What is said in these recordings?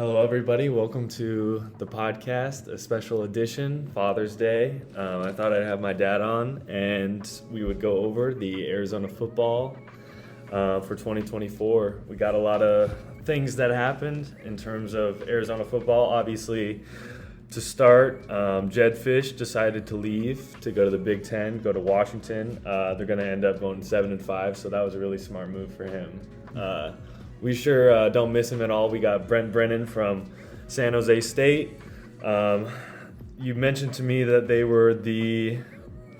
Hello, everybody. Welcome to the podcast, a special edition, Father's Day. I thought I'd have my dad on, and we would go over the Arizona football for 2024. We got a lot of things that happened in terms of Arizona football. Obviously, to start, Jed Fish decided to leave to go to the Big Ten, go to Washington. They're going to end up going 7-5, so that was a really smart move for him. We sure don't miss him at all. We got Brent Brennan from San Jose State. You mentioned to me that they were the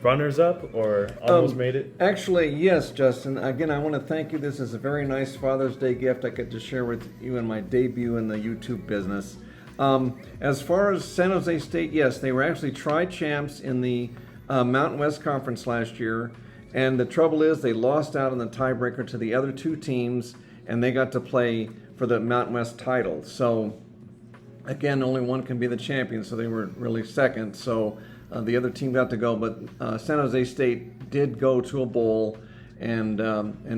runners-up or almost made it. Actually, yes, Justin. Again, I want to thank you. This is a very nice Father's Day gift I get to share with you in my debut in the YouTube business. As far as San Jose State, yes, they were actually tri-champs in the Mountain West Conference last year. And the trouble is they lost out in the tiebreaker to the other two teams, and they got to play for the Mountain West title. So, again, only one can be the champion, so they were really second. So the other team got to go, but San Jose State did go to a bowl, and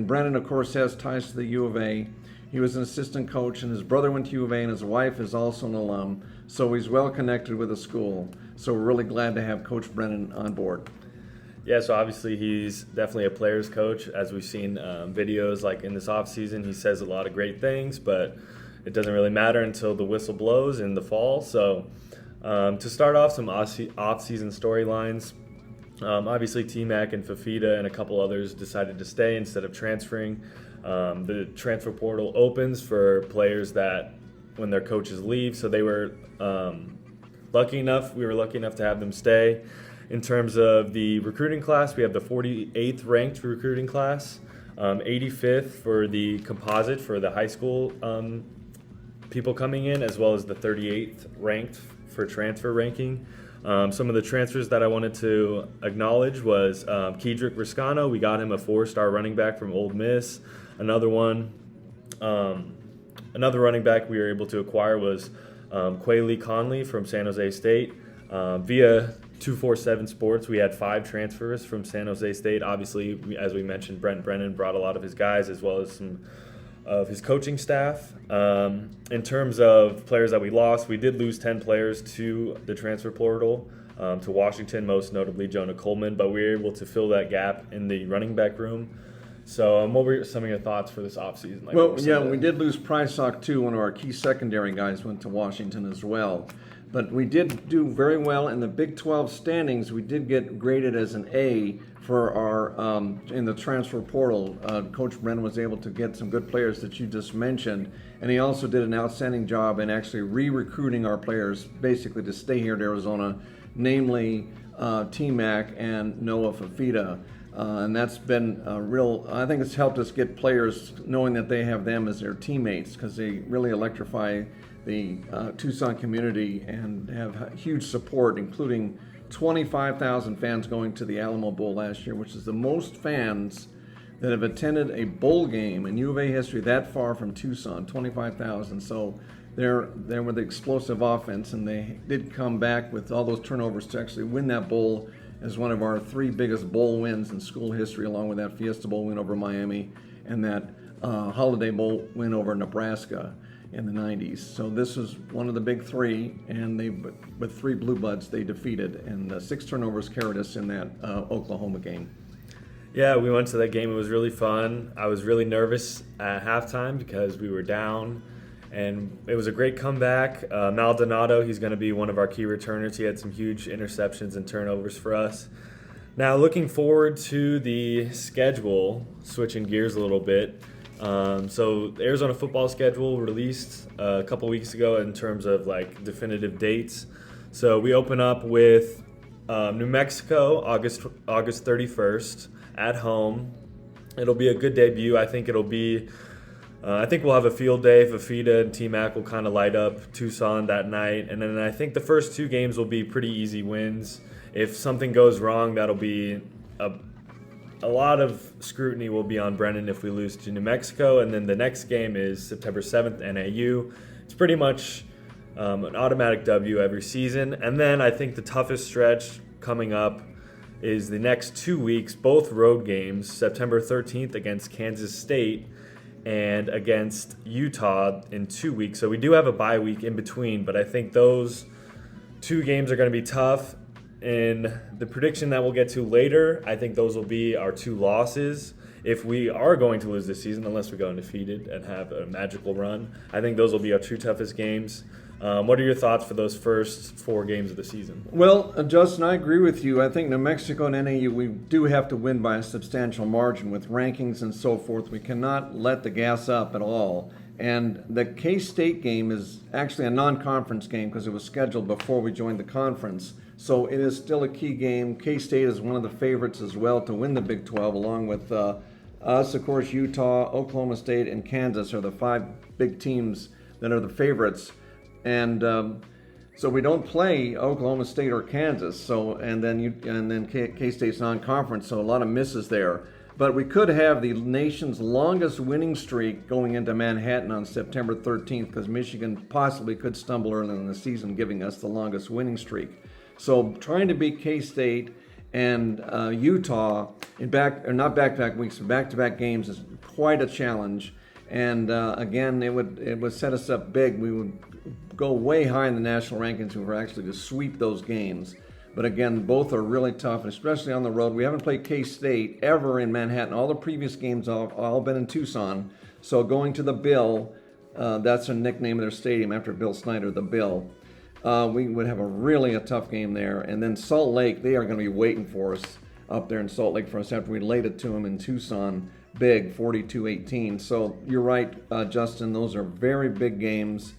Brandon, of course, has ties to the U of A. He was an assistant coach, and his brother went to U of A, and his wife is also an alum, so he's well connected with the school. So we're really glad to have Coach Brennan on board. Yeah, so obviously he's definitely a player's coach. As we've seen videos like in this offseason, he says a lot of great things, but it doesn't really matter until the whistle blows in the fall. So to start off, some off-season storylines. Obviously, TMac and Fifita and a couple others decided to stay instead of transferring. The transfer portal opens for players that when their coaches leave, so they were lucky enough to have them stay. In terms of the recruiting class, we have the 48th ranked recruiting class, 85th for the composite for the high school people coming in, as well as the 38th ranked for transfer ranking. Some of the transfers that I wanted to acknowledge was Kedrick Riscano. We got him a 4-star running back from Ole Miss. Another running back we were able to acquire was Quayle Conley from San Jose State. Via 247 Sports, we had 5 transfers from San Jose State. Obviously, as we mentioned, Brent Brennan brought a lot of his guys as well as some of his coaching staff. In terms of players that we lost, we did lose 10 players to the transfer portal, to Washington, most notably Jonah Coleman, but we were able to fill that gap in the running back room. So what were some of your thoughts for this offseason? We did lose Prysock too. One of our key secondary guys went to Washington as well. But we did do very well in the Big 12 standings. We did get graded as an A for our in the transfer portal. Coach Brennan was able to get some good players that you just mentioned, and he also did an outstanding job in actually re-recruiting our players basically to stay here at Arizona, namely TMac and Noah Fifita. And that's been I think it's helped us get players knowing that they have them as their teammates, because they really electrify the Tucson community and have huge support, including 25,000 fans going to the Alamo Bowl last year, which is the most fans that have attended a bowl game in U of A history that far from Tucson, 25,000. So they're with the explosive offense, and they did come back with all those turnovers to actually win that bowl as one of our 3 biggest bowl wins in school history, along with that Fiesta Bowl win over Miami and that Holiday Bowl win over Nebraska in the 90s. So this is one of the big 3, and with 3 Blue Bloods they defeated, and 6 turnovers carried us in that Oklahoma game. Yeah, we went to that game. It was really fun. I was really nervous at halftime because we were down, and it was a great comeback. Maldonado, he's going to be one of our key returners. He had some huge interceptions and turnovers for us. Now, looking forward to the schedule, switching gears a little bit. So the Arizona football schedule released a couple weeks ago in terms of like definitive dates. So we open up with New Mexico, August 31st at home. It'll be a good debut. I think we'll have a field day. Fifita and TMac will kind of light up Tucson that night. And then I think the first 2 games will be pretty easy wins. If something goes wrong, that'll be a lot of scrutiny will be on Brennan if we lose to New Mexico. And then the next game is September 7th, NAU. It's pretty much an automatic W every season. And then I think the toughest stretch coming up is the next 2 weeks, both road games, September 13th against Kansas State and against Utah in 2 weeks. So we do have a bye week in between, but I think those 2 games are going to be tough. And the prediction that we'll get to later, I think those will be our 2 losses. If we are going to lose this season, unless we go undefeated and have a magical run, I think those will be our 2 toughest games. What are your thoughts for those first 4 games of the season? Well, Justin, I agree with you. I think New Mexico and NAU, we do have to win by a substantial margin with rankings and so forth. We cannot let the gas up at all. And the K-State game is actually a non-conference game because it was scheduled before we joined the conference. So it is still a key game. K-State is one of the favorites as well to win the Big 12, along with us, of course. Utah, Oklahoma State, and Kansas are the 5 big teams that are the favorites. And so we don't play Oklahoma State or Kansas. So and then K-State's non-conference, so a lot of misses there. But we could have the nation's longest winning streak going into Manhattan on September 13th, because Michigan possibly could stumble early in the season, giving us the longest winning streak. So trying to beat K-State and Utah in not back-to-back weeks, but back-to-back games is quite a challenge. And again, it would set us up big. We would go way high in the national rankings if we were actually to sweep those games. But again, both are really tough, and especially on the road. We haven't played K-State ever in Manhattan. All the previous games have all been in Tucson. So going to the Bill, that's a nickname of their stadium after Bill Snyder, the Bill. We would have a tough game there. And then Salt Lake, they are going to be waiting for us up there in Salt Lake for us after we laid it to them in Tucson, big, 42-18. So you're right, Justin, those are very big games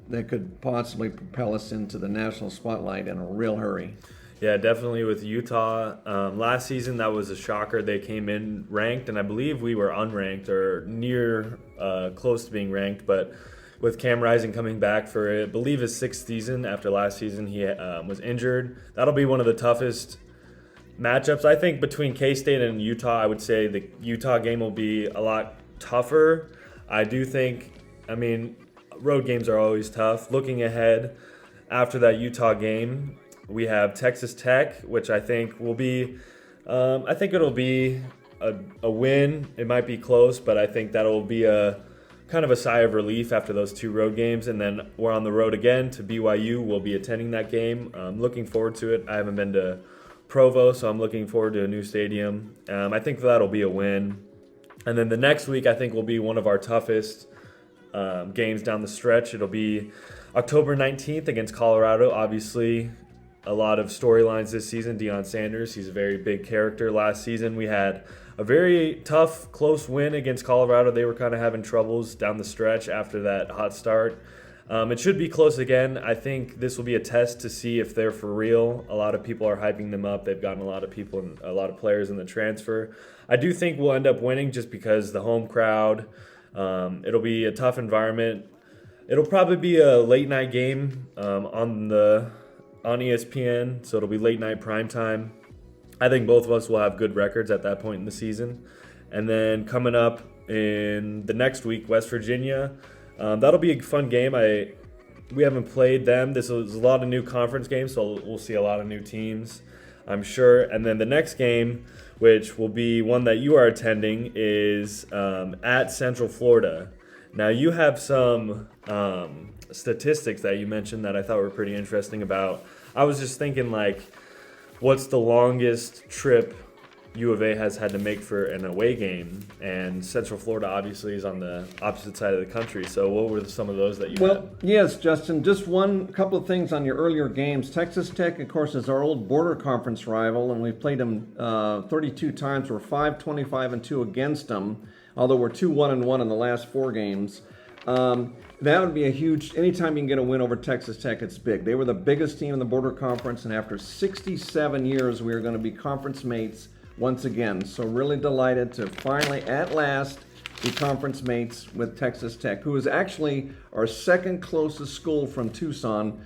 that could possibly propel us into the national spotlight in a real hurry. Yeah, definitely with Utah. Last season, that was a shocker. They came in ranked, and I believe we were unranked or near close to being ranked. But with Cam Rising coming back for, I believe, his 6th season after last season, he was injured. That'll be one of the toughest matchups. I think between K-State and Utah, I would say the Utah game will be a lot tougher. I do think, road games are always tough. Looking ahead, after that Utah game, we have Texas Tech, which I think will be, it'll be a win. It might be close, but I think that'll be a kind of a sigh of relief after those 2 road games. And then we're on the road again to BYU. We'll be attending that game. I'm looking forward to it. I haven't been to Provo, so I'm looking forward to a new stadium. I think that'll be a win. And then the next week, I think, will be one of our toughest games down the stretch. It'll be October 19th against Colorado. Obviously, a lot of storylines this season. Deion Sanders, he's a very big character. Last season, we had a very tough, close win against Colorado. They were kind of having troubles down the stretch after that hot start. It should be close again. I think this will be a test to see if they're for real. A lot of people are hyping them up. They've gotten a lot of people and a lot of players in the transfer. I do think we'll end up winning just because the home crowd. It'll be a tough environment. It'll probably be a late night game on ESPN, so it'll be late night prime time. I think both of us will have good records at that point in the season. And then coming up in the next week, West Virginia. That'll be a fun game. We haven't played them. This is a lot of new conference games, so we'll see a lot of new teams, I'm sure. And then the next game, which will be one that you are attending, is at Central Florida. Now, you have some statistics that you mentioned that I thought were pretty interesting about. I was just thinking, what's the longest trip U of A has had to make for an away game? And Central Florida obviously is on the opposite side of the country. So what were some of those that you had? Well, yes, Justin, just couple of things on your earlier games. Texas Tech, of course, is our old border conference rival, and we've played them 32 times. We're 5-25-2 against them, although we're 2-1-1 in the last 4 games. That would be a huge, anytime you can get a win over Texas Tech, it's big. They were the biggest team in the border conference, and after 67 years, we are going to be conference mates once again. So really delighted to finally, at last, be conference mates with Texas Tech, who is actually our second closest school from Tucson,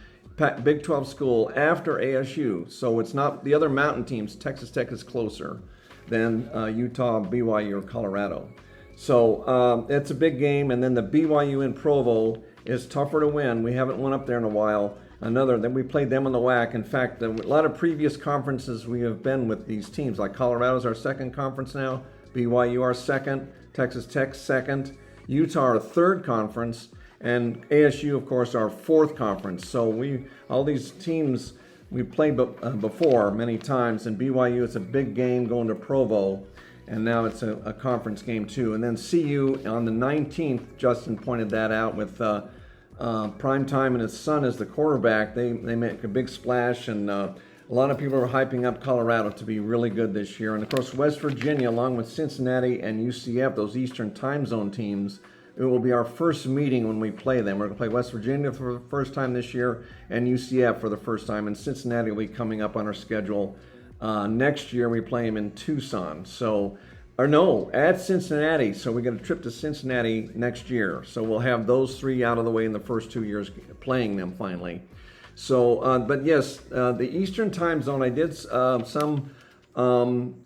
Big 12 school, after ASU. So it's not the other mountain teams. Texas Tech is closer than Utah, BYU, or Colorado. So it's a big game. And then the BYU in Provo is tougher to win. We haven't won up there in a while. Then we played them on the WAC. In fact, a lot of previous conferences we have been with these teams, like Colorado's our second conference now, BYU our second, Texas Tech second, Utah our third conference, and ASU, of course, our fourth conference. So all these teams we played before many times, and BYU, it's a big game going to Provo, and now it's a conference game too. And then CU on the 19th, Justin pointed that out with Prime Time and his son as the quarterback. They make a big splash, and a lot of people are hyping up Colorado to be really good this year. And of course, West Virginia, along with Cincinnati and UCF, those Eastern Time Zone teams, it will be our first meeting when we play them. We're going to play West Virginia for the first time this year and UCF for the first time. And Cincinnati will be coming up on our schedule. Next year, we play them in Tucson. At Cincinnati. So we get a trip to Cincinnati next year. So we'll have those three out of the way in the first 2 years playing them finally. So, but yes, the Eastern Time Zone, I did some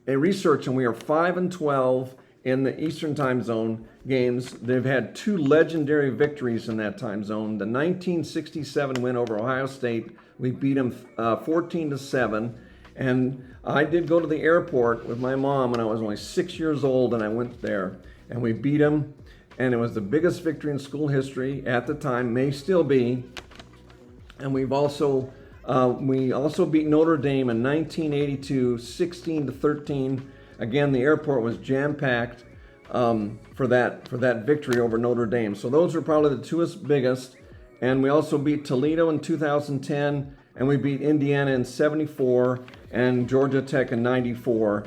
research, and we are 5-12 in the Eastern Time Zone games. They've had two legendary victories in that time zone. The 1967 win over Ohio State, we beat them 14-7. And I did go to the airport with my mom when I was only 6 years old, and I went there, and we beat them. And it was the biggest victory in school history at the time, may still be. And we also beat Notre Dame in 1982, 16-13. Again, the airport was jam-packed for that victory over Notre Dame. So those are probably the two biggest. And we also beat Toledo in 2010, and we beat Indiana in 74 and Georgia Tech in 94.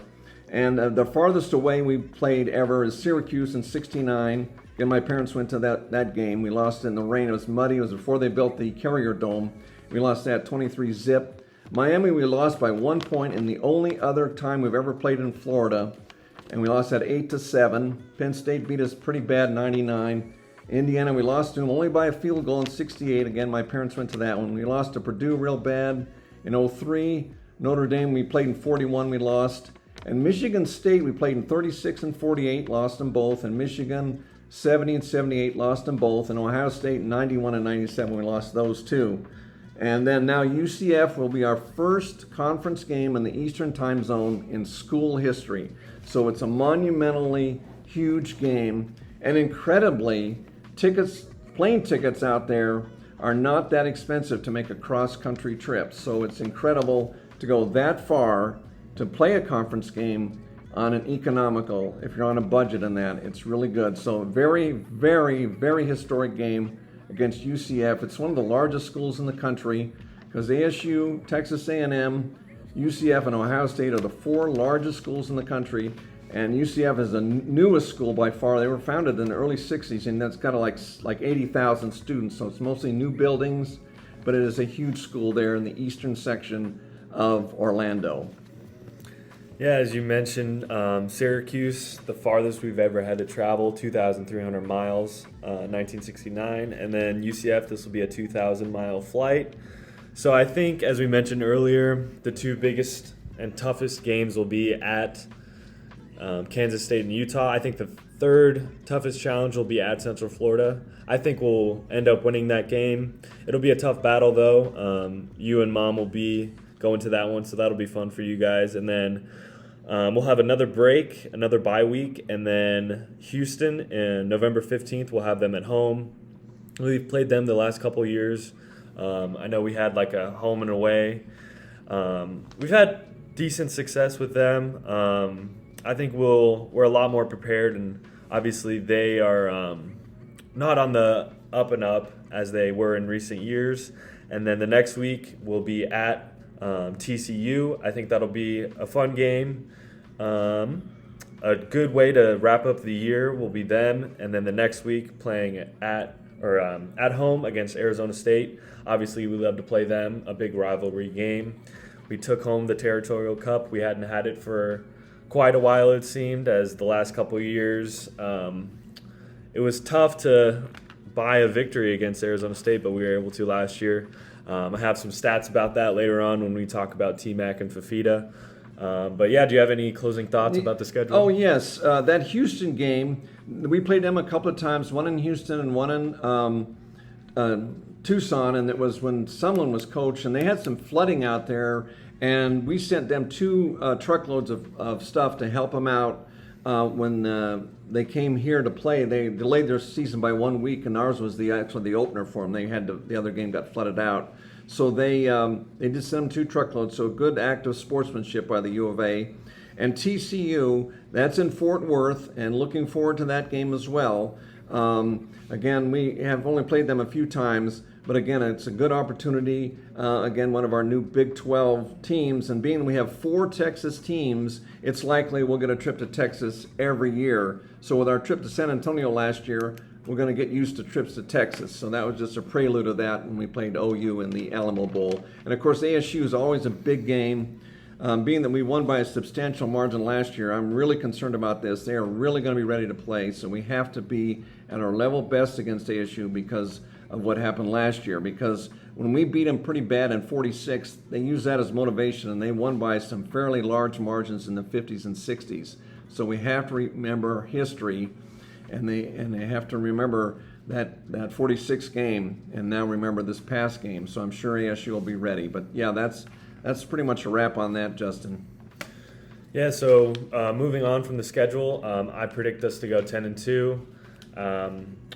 And the farthest away we played ever is Syracuse in 69. Again, my parents went to that game. We lost in the rain. It was muddy. It was before they built the Carrier Dome. We lost that 23-0. Miami, we lost by 1 point, and the only other time we've ever played in Florida, and we lost at 8-7. Penn State beat us pretty bad, 99. Indiana, we lost to them only by a field goal in 68. Again, my parents went to that one. We lost to Purdue real bad in 03. Notre Dame, we played in 41, we lost. And Michigan State, we played in 36 and 48, lost them both. And Michigan, 70 and 78, lost them both. And Ohio State, 91 and 97, we lost those two. And then now UCF will be our first conference game in the Eastern Time Zone in school history. So it's a monumentally huge game. And incredibly, plane tickets out there are not that expensive to make a cross-country trip. So it's incredible to go that far to play a conference game on an economical, if you're on a budget on that. It's really good. So very, very, very historic game against UCF. It's one of the largest schools in the country because ASU, Texas A&M, UCF, and Ohio State are the four largest schools in the country. And UCF is the newest school by far. They were founded in the early 60s, and that's got like 80,000 students. So it's mostly new buildings, but it is a huge school there in the eastern section of Orlando. Yeah, as you mentioned, Syracuse, the farthest we've ever had to travel, 2,300 miles, 1969. And then UCF, this will be a 2,000-mile flight. So I think, as we mentioned earlier, the two biggest and toughest games will be at Kansas State and Utah. I think the third toughest challenge will be at Central Florida. I think we'll end up winning that game. It'll be a tough battle, though. You and Mom will be going to that one, so that'll be fun for you guys. And then we'll have another break, another bye week, and then Houston, and November 15th, we'll have them at home. We've played them the last couple of years. I know we had like a home and away. We've had decent success with them. I think we're a lot more prepared, and obviously they are not on the up and up as they were in recent years. And then the next week we'll be at TCU. I think that'll be a fun game. A good way to wrap up the year will be them, and then the next week playing at home against Arizona State. Obviously, we love to play them, a big rivalry game. We took home the Territorial Cup. We hadn't had it for quite a while, it seemed, as the last couple of years. It was tough to buy a victory against Arizona State, but we were able to last year. I have some stats about that later on when we talk about TMac and Fifita. But yeah, do you have any closing thoughts about the schedule? Oh, yes. That Houston game, we played them a couple of times, one in Houston and one in Tucson, and it was when Sumlin was coach, and they had some flooding out there, and we sent them two truckloads of stuff to help them out. when they came here to play, they delayed their season by 1 week, and ours was actually the opener for them. They had the other game got flooded out, so they did send them 2 truckloads. So good act of sportsmanship by the U of A. And TCU, that's in Fort Worth, and looking forward to that game as well. Again, we have only played them a few times, but again, it's a good opportunity. Again, one of our new Big 12 teams, and being we have 4 Texas teams, it's likely we'll get a trip to Texas every year. So with our trip to San Antonio last year, we're going to get used to trips to Texas. So that was just a prelude of that when we played OU in the Alamo Bowl. And of course, ASU is always a big game. Being that we won by a substantial margin last year, I'm really concerned about this. They are really going to be ready to play, so we have to be at our level best against ASU because of what happened last year. Because when we beat them pretty bad in 46, they used that as motivation, and they won by some fairly large margins in the 50s and 60s. So we have to remember history, and they have to remember that 46 game, and now remember this past game. So I'm sure ASU will be ready. But yeah, that's pretty much a wrap on that, Justin. Yeah, so moving on from the schedule, I predict us to go 10-2.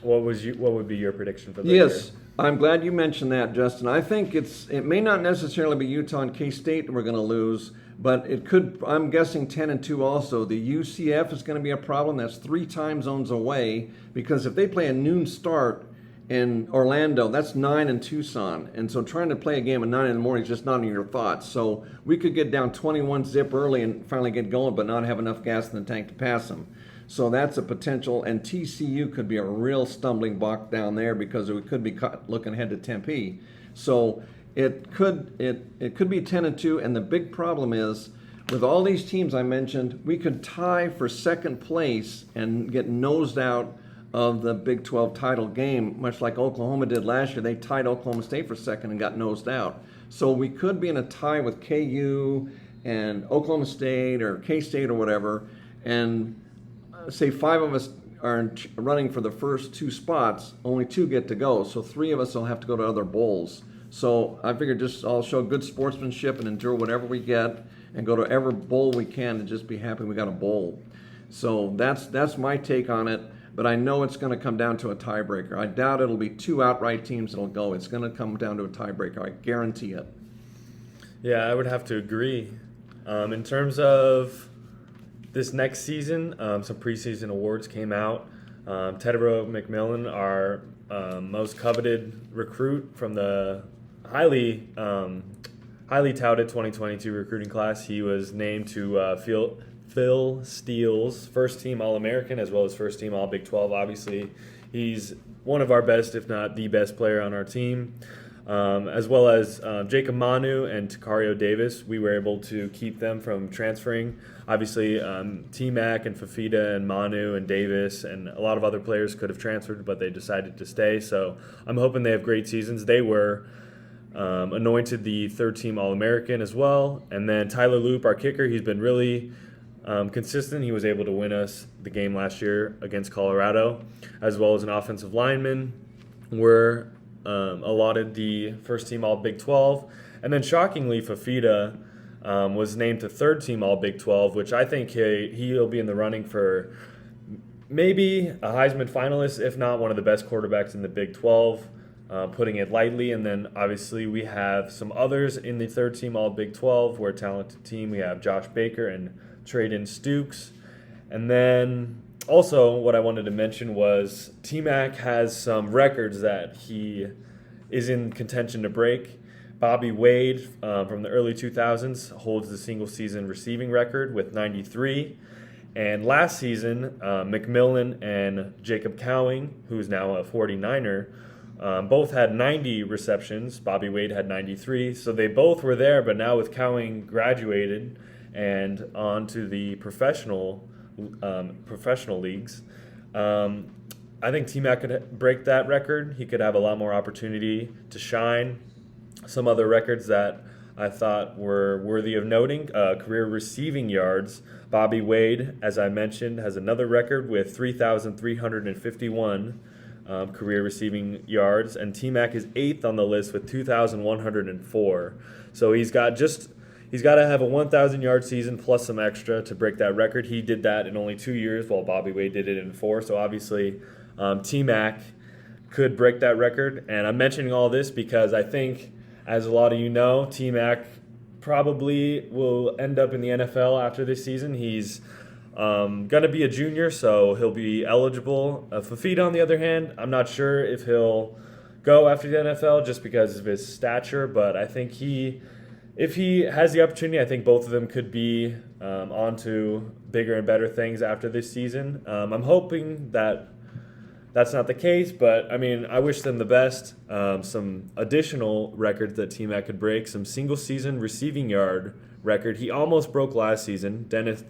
What would be your prediction for the year? Yes, I'm glad you mentioned that, Justin. I think it may not necessarily be Utah and K-State we're going to lose, but it could. I'm guessing 10-2 also. The UCF is going to be a problem. That's 3 time zones away, because if they play a noon start in Orlando, that's 9 in Tucson. And so trying to play a game at 9 in the morning is just not in your thoughts. So we could get down 21 zip early and finally get going, but not have enough gas in the tank to pass them. So that's a potential. And TCU could be a real stumbling block down there because we could be looking ahead to Tempe. So it could be 10-2. And the big problem is, with all these teams I mentioned, we could tie for second place and get nosed out of the Big 12 title game, much like Oklahoma did last year. They tied Oklahoma State for second and got nosed out. So we could be in a tie with KU and Oklahoma State or K-State or whatever, and say 5 of us are running for the first 2 spots, only 2 get to go. So 3 of us will have to go to other bowls. So I figured just I'll show good sportsmanship and endure whatever we get and go to every bowl we can and just be happy we got a bowl. So that's my take on it. But I know it's going to come down to a tiebreaker. I doubt it'll be 2 outright teams that'll go. It's going to come down to a tiebreaker. I guarantee it. Yeah, I would have to agree. In terms of this next season, some preseason awards came out. Tedero McMillan, our most coveted recruit from the highly touted 2022 recruiting class, he was named to Phil Steele's first-team All-American as well as first-team All-Big 12. Obviously, he's one of our best, if not the best player on our team. As well as Jacob Manu and Takario Davis. We were able to keep them from transferring. Obviously, TMac and Fifita and Manu and Davis and a lot of other players could have transferred, but they decided to stay. So I'm hoping they have great seasons. They were anointed the third-team All-American as well. And then Tyler Loop, our kicker, he's been really consistent. He was able to win us the game last year against Colorado, as well as an offensive lineman. We're allotted the first team All Big 12. And then shockingly, Fifita was named to third team All Big 12, which I think he'll be in the running for maybe a Heisman finalist, if not one of the best quarterbacks in the Big 12, putting it lightly. And then obviously we have some others in the third team All Big 12. We're a talented team. We have Josh Baker and Traden Stukes. And then also what I wanted to mention was TMac has some records that he is in contention to break. Bobby Wade from the early 2000s holds the single-season receiving record with 93. And last season, McMillan and Jacob Cowing, who's now a 49er, both had 90 receptions. Bobby Wade had 93. So they both were there, but now with Cowing graduated and on to the professional leagues, I think T-Mac could break that record. He could have a lot more opportunity to shine. Some other records that I thought were worthy of noting, career receiving yards. Bobby Wade, as I mentioned, has another record with 3,351 career receiving yards, and T-Mac is 8th on the list with 2,104. So he's got he's got to have a 1,000-yard season plus some extra to break that record. He did that in only 2 years, while Bobby Wade did it in 4. So obviously, TMac could break that record. And I'm mentioning all this because I think, as a lot of you know, TMac probably will end up in the NFL after this season. He's going to be a junior, so he'll be eligible. Fifita, on the other hand, I'm not sure if he'll go after the NFL just because of his stature, but I think if he has the opportunity, I think both of them could be on to bigger and better things after this season. I'm hoping that that's not the case, but I mean, I wish them the best. Some additional records that TMac could break: some single-season receiving yard record. He almost broke last season. Dennis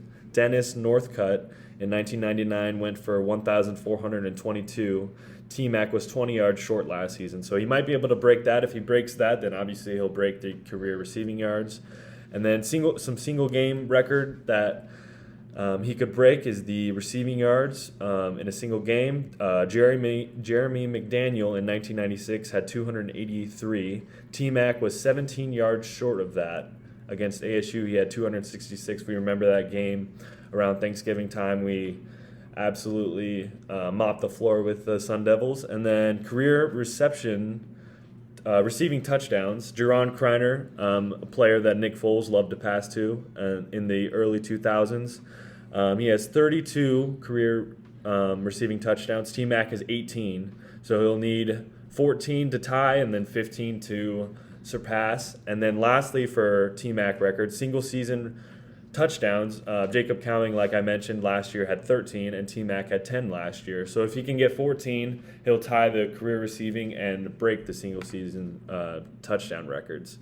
Northcutt in 1999 went for 1,422. TMac was 20 yards short last season, so he might be able to break that. If he breaks that, then obviously he'll break the career receiving yards. And then some single-game record that he could break is the receiving yards in a single game. Jeremy McDaniel in 1996 had 283. TMac was 17 yards short of that. Against ASU, he had 266. We remember that game around Thanksgiving time. We absolutely mopped the floor with the Sun Devils. And then career receiving touchdowns. Jerron Kreiner, a player that Nick Foles loved to pass to in the early 2000s. He has 32 career receiving touchdowns. TMac has 18, so he'll need 14 to tie and then 15 to surpass. And then lastly, for TMac record, single season touchdowns, Jacob Cowing, like I mentioned, last year had 13 and TMac had 10 last year. So if he can get 14, he'll tie the career receiving and break the single season touchdown records.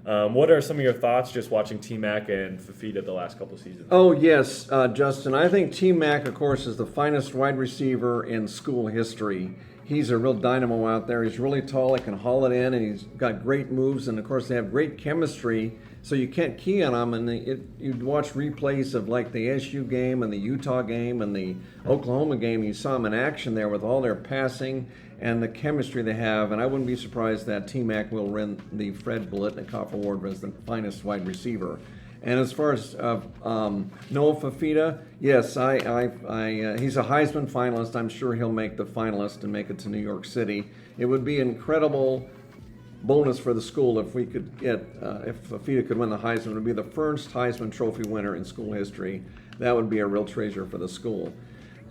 What are some of your thoughts just watching TMac and Fifita the last couple seasons? Oh, yes, Justin. I think TMac, of course, is the finest wide receiver in school history. He's a real dynamo out there. He's really tall. He can haul it in, and he's got great moves. And, of course, they have great chemistry, so you can't key on him. And you'd watch replays of, like, the SU game and the Utah game and the Oklahoma game. You saw him in action there with all their passing and the chemistry they have. And I wouldn't be surprised that TMac will win the Fred Biletnikoff Award as the finest wide receiver. And as far as Noah Fifita, yes, he's a Heisman finalist. I'm sure he'll make the finalist and make it to New York City. It would be an incredible bonus for the school if we could get, if Fifita could win the Heisman. It would be the first Heisman Trophy winner in school history. That would be a real treasure for the school.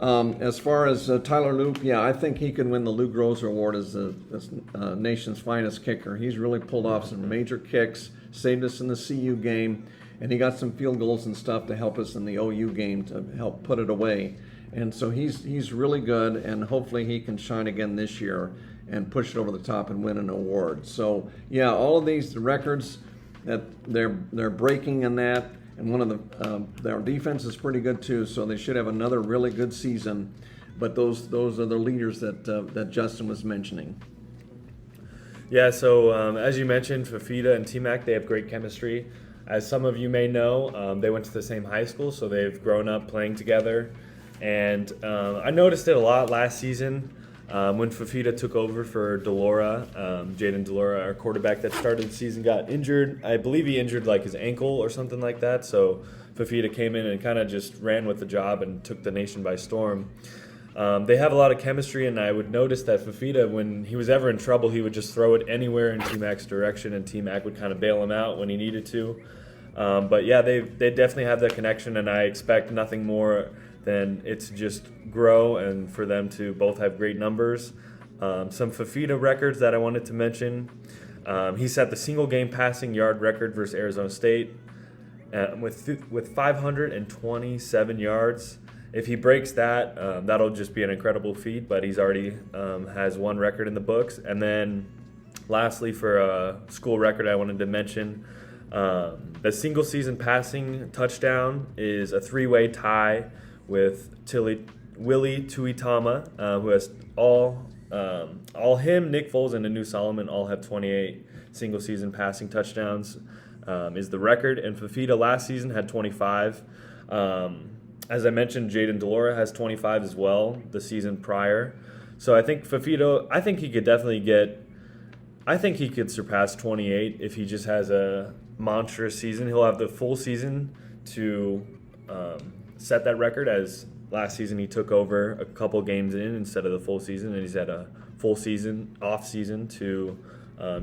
As far as Tyler Loop, yeah, I think he could win the Lou Groza Award as the nation's finest kicker. He's really pulled off some major kicks, saved us in the CU game, and he got some field goals and stuff to help us in the OU game to help put it away. And so he's really good, and hopefully he can shine again this year and push it over the top and win an award. So, yeah, all of these records that they're breaking in that, and one of their defense is pretty good too, so they should have another really good season. But those are the leaders that Justin was mentioning. Yeah, so as you mentioned, Fifita and TMac, they have great chemistry. As some of you may know, they went to the same high school, so they've grown up playing together. And I noticed it a lot last season when Fifita took over for Delora. Jaden Delora, our quarterback that started the season, got injured. I believe he injured like his ankle or something like that. So Fifita came in and kind of just ran with the job and took the nation by storm. They have a lot of chemistry, and I would notice that Fifita, when he was ever in trouble, he would just throw it anywhere in TMac's direction, and TMac would kind of bail him out when he needed to. But yeah, they definitely have that connection, and I expect nothing more than it to just grow and for them to both have great numbers. Some Fifita records that I wanted to mention. He set the single game passing yard record versus Arizona State with 527 yards. If he breaks that, that'll just be an incredible feat, but he's already has one record in the books. And then lastly, for a school record I wanted to mention, the single season passing touchdown is a three-way tie with Willie Tuitama, who has all him, Nick Foles, and Anu Solomon all have 28 single season passing touchdowns, is the record. And Fifita last season had 25. As I mentioned, Jaden Delora has 25 as well the season prior. So I think Fifita, I think he could surpass 28 if he just has a monstrous season. He'll have the full season to set that record, as last season he took over a couple games in instead of the full season, and he's had a full season, off season to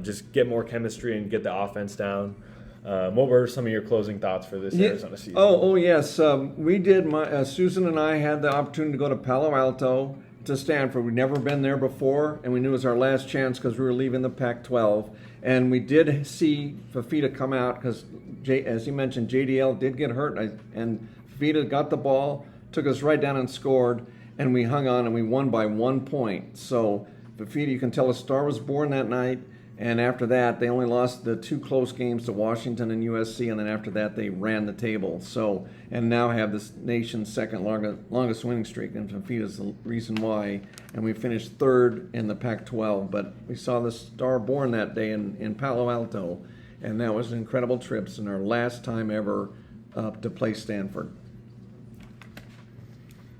just get more chemistry and get the offense down. What were some of your closing thoughts for this Arizona season? Oh yes. We did. Susan and I had the opportunity to go to Palo Alto to Stanford. We'd never been there before, and we knew it was our last chance because we were leaving the Pac-12. And we did see Fifita come out because, as you mentioned, JDL did get hurt, and Fifita got the ball, took us right down and scored, and we hung on and we won by 1 point. So Fifita, you can tell a star was born that night. And after that, they only lost the 2 close games to Washington and USC, and then after that, they ran the table. So, and now have this nation's second longest winning streak, and Fifita's the reason why. And we finished 3rd in the Pac-12, but we saw the star born that day in Palo Alto, and that was an incredible trip. And our last time ever to play Stanford.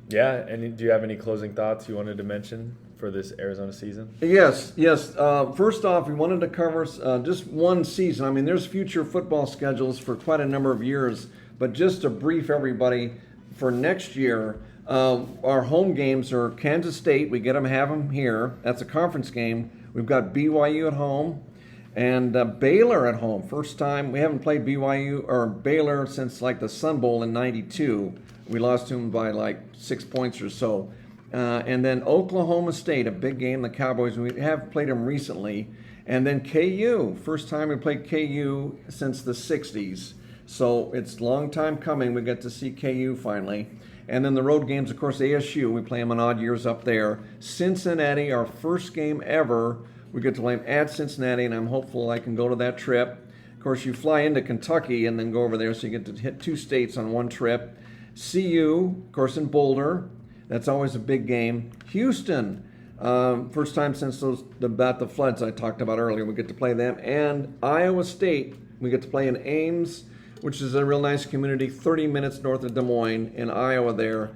Yeah, and do you have any closing thoughts you wanted to mention for this Arizona season? Yes. First off, we wanted to cover just one season. I mean, there's future football schedules for quite a number of years, but just to brief everybody, for next year, our home games are Kansas State. We have them here. That's a conference game. We've got BYU at home and Baylor at home. First time we haven't played BYU or Baylor since like the Sun Bowl in '92. We lost to them by like 6 points or so. And then Oklahoma State, a big game, the Cowboys. We have played them recently. And then KU, first time we played KU since the 60s. So it's a long time coming. We get to see KU finally. And then the road games, of course, ASU. We play them on odd years up there. Cincinnati, our first game ever. We get to play them at Cincinnati, and I'm hopeful I can go to that trip. Of course, you fly into Kentucky and then go over there, so you get to hit 2 states on one trip. CU, of course, in Boulder. That's always a big game. Houston, first time since about the floods I talked about earlier, we get to play them. And Iowa State, we get to play in Ames, which is a real nice community, 30 minutes north of Des Moines in Iowa there.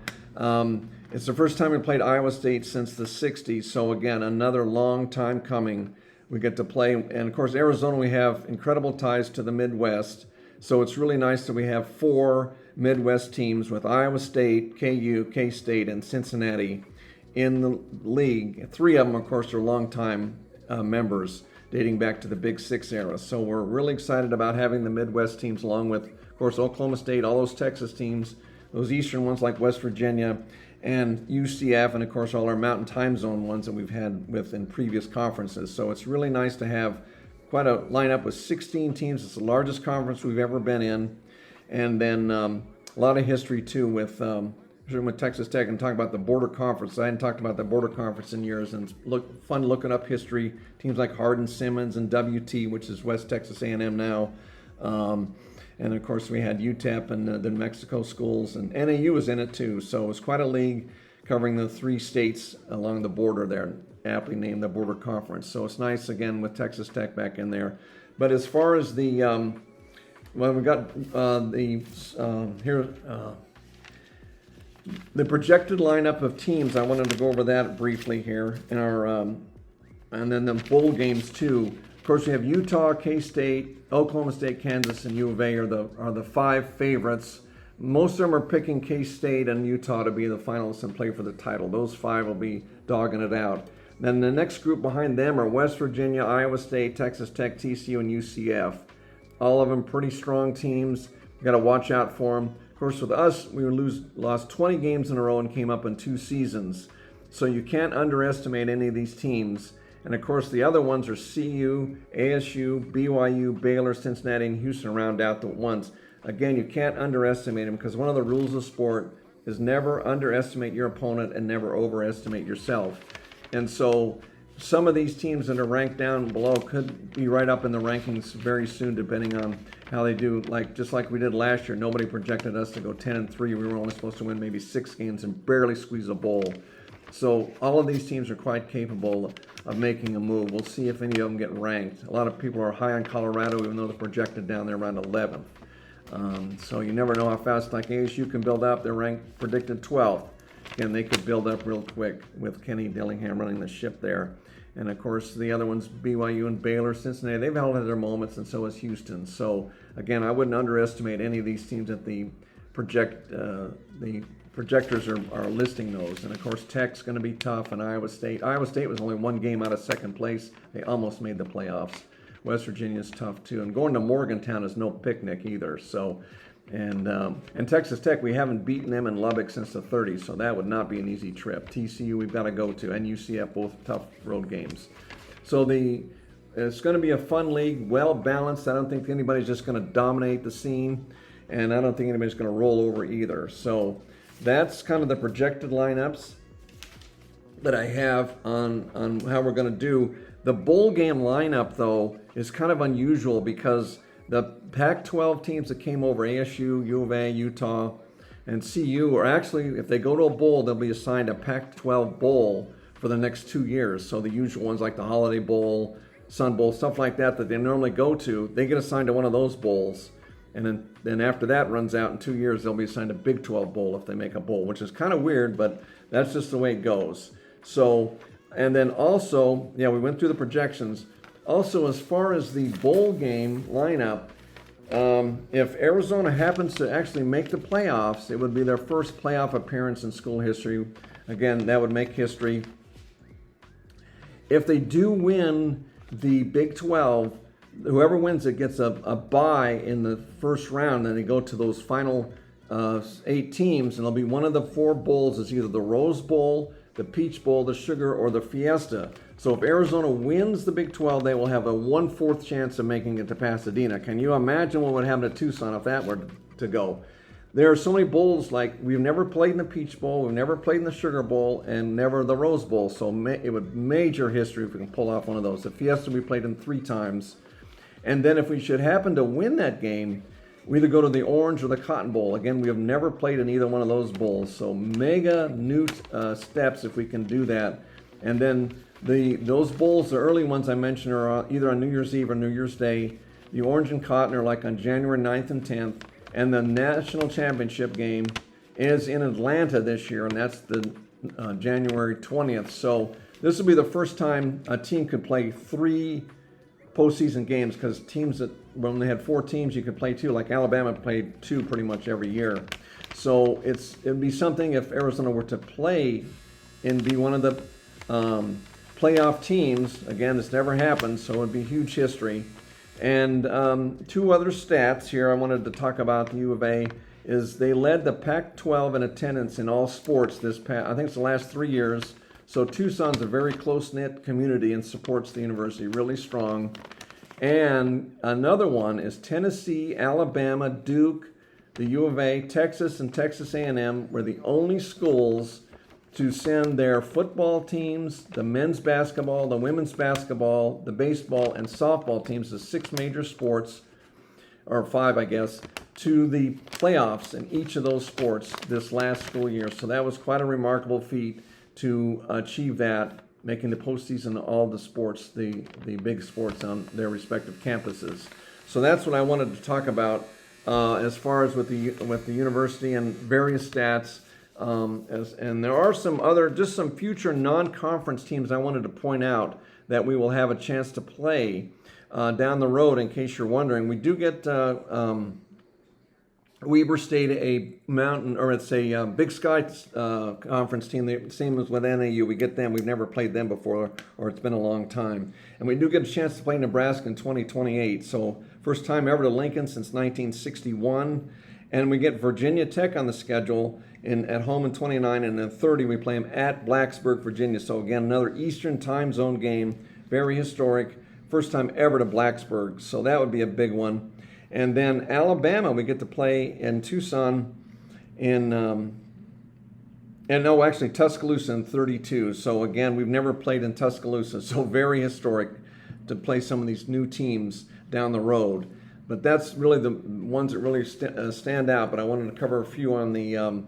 It's the first time we played Iowa State since the 60s, so again, another long time coming. We get to play, and of course, Arizona, we have incredible ties to the Midwest, so it's really nice that we have 4 Midwest teams with Iowa State, KU, K-State, and Cincinnati in the league. 3 of them, of course, are longtime members dating back to the Big Six era. So we're really excited about having the Midwest teams along with, of course, Oklahoma State, all those Texas teams, those Eastern ones like West Virginia, and UCF, and, of course, all our Mountain Time Zone ones that we've had with in previous conferences. So it's really nice to have quite a lineup with 16 teams. It's the largest conference we've ever been in. And then a lot of history, too, with Texas Tech, and talking about the border conference. I hadn't talked about the border conference in years, and it's fun looking up history. Teams like Hardin-Simmons and WT, which is West Texas A&M now. And, of course, we had UTEP and the New Mexico schools, and NAU was in it, too. So it was quite a league covering the 3 states along the border there, aptly named the Border Conference. So it's nice, again, with Texas Tech back in there. But as far as the well, we got the projected lineup of teams. I wanted to go over that briefly here in our, and then the bowl games too. Of course, we have Utah, K-State, Oklahoma State, Kansas, and U of A are the 5 favorites. Most of them are picking K-State and Utah to be the finalists and play for the title. Those 5 will be dogging it out. Then the next group behind them are West Virginia, Iowa State, Texas Tech, TCU, and UCF. All of them pretty strong teams. Got to watch out for them. Of course, with us, we lost 20 games in a row and came up in 2 seasons. So you can't underestimate any of these teams. And of course, the other ones are CU, ASU, BYU, Baylor, Cincinnati, and Houston round out the ones. Again, you can't underestimate them because one of the rules of sport is never underestimate your opponent and never overestimate yourself. And so some of these teams that are ranked down below could be right up in the rankings very soon, depending on how they do. Just like we did last year, nobody projected us to go 10-3. We were only supposed to win maybe 6 games and barely squeeze a bowl. So all of these teams are quite capable of making a move. We'll see if any of them get ranked. A lot of people are high on Colorado, even though they're projected down there around 11th. So you never know how fast like ASU can build up. They're ranked predicted 12th. Again, they could build up real quick with Kenny Dillingham running the ship there. And of course, the other ones, BYU and Baylor, Cincinnati, they've all had their moments, and so has Houston. So again, I wouldn't underestimate any of these teams that the projectors are listing those. And of course, Tech's going to be tough, and Iowa State. Iowa State was only one game out of second place. They almost made the playoffs. West Virginia's tough too, and going to Morgantown is no picnic either. So, and Texas Tech, we haven't beaten them in Lubbock since the 30s, so that would not be an easy trip. TCU, we've got to go to, and UCF, both tough road games. So it's going to be a fun league, well balanced. I don't think anybody's just going to dominate the scene, and I don't think anybody's going to roll over either. So that's kind of the projected lineups that I have on how we're going to do. The bowl game lineup, though, is kind of unusual because the Pac-12 teams that came over, ASU, U of A, Utah, and CU, are actually, if they go to a bowl, they'll be assigned a Pac-12 bowl for the next 2 years. So the usual ones like the Holiday Bowl, Sun Bowl, stuff like that they normally go to, they get assigned to one of those bowls. And then after that runs out in 2 years, they'll be assigned a Big 12 bowl if they make a bowl, which is kind of weird, but that's just the way it goes. So, and then also, we went through the projections. Also, as far as the bowl game lineup, if Arizona happens to actually make the playoffs, it would be their first playoff appearance in school history. Again, that would make history. If they do win the Big 12, whoever wins it gets a bye in the first round, and they go to those final 8 teams, and it'll be one of the 4 bowls. It's either the Rose Bowl, the Peach Bowl, the Sugar, or the Fiesta. So if Arizona wins the Big 12, they will have a 1/4 chance of making it to Pasadena. Can you imagine what would happen to Tucson if that were to go? There are so many bowls, like we've never played in the Peach Bowl, we've never played in the Sugar Bowl, and never the Rose Bowl. So it would major history if we can pull off one of those. The Fiesta we played in 3 times. And then if we should happen to win that game, we either go to the Orange or the Cotton Bowl. Again, we have never played in either one of those bowls. So mega new steps if we can do that. And then those bowls, the early ones I mentioned, are either on New Year's Eve or New Year's Day. The Orange and Cotton are like on January 9th and 10th. And the national championship game is in Atlanta this year, and that's the January 20th. So this will be the first time a team could play 3 postseason games, because teams that, when they had 4 teams, you could play 2. Like Alabama played 2 pretty much every year. So it'd be something if Arizona were to play and be one of the playoff teams. Again, it's never happened, so it'd be huge history. And 2 other stats here I wanted to talk about. The U of A is they led the Pac-12 in attendance in all sports I think it's the last 3 years. So Tucson's a very close-knit community and supports the university really strong. And another one is Tennessee, Alabama, Duke, the U of A, Texas, and Texas A&M were the only schools to send their football teams, the men's basketball, the women's basketball, the baseball, and softball teams, the 6 major sports, or 5, I guess, to the playoffs in each of those sports this last school year. So that was quite a remarkable feat to achieve that, making the postseason all the sports, the big sports on their respective campuses. So that's what I wanted to talk about as far as with the university and various stats. And there are some future non-conference teams I wanted to point out that we will have a chance to play down the road. In case you're wondering, we do get Weber State a mountain, or it's a Big Sky conference team. The same as with NAU. We get them. We've never played them before, or it's been a long time. And we do get a chance to play Nebraska in 2028. So first time ever to Lincoln since 1961. And we get Virginia Tech on the schedule at home in 29, and then 30 we play them at Blacksburg, Virginia. So again, another Eastern time zone game, very historic. First time ever to Blacksburg. So that would be a big one. And then Alabama, we get to play in Tucson Tuscaloosa in 32. So again, we've never played in Tuscaloosa, so very historic to play some of these new teams down the road. But that's really the ones that really stand out. But I wanted to cover a few on the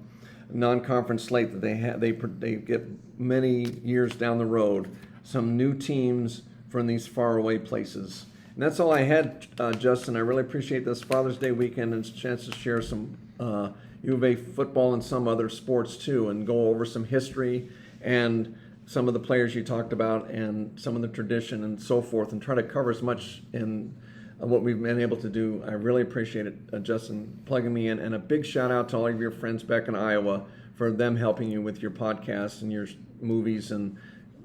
non-conference slate that they get many years down the road. Some new teams from these faraway places. And that's all I had, Justin. I really appreciate this Father's Day weekend and a chance to share some U of A football and some other sports too, and go over some history and some of the players you talked about and some of the tradition and so forth, and try to cover as much in what we've been able to do. I really appreciate it, Justin, plugging me in. And a big shout out to all of your friends back in Iowa for them helping you with your podcasts and your movies and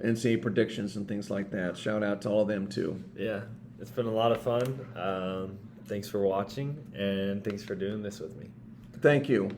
NCAA predictions and things like that. Shout out to all of them too. Yeah, it's been a lot of fun. Thanks for watching, and thanks for doing this with me. Thank you.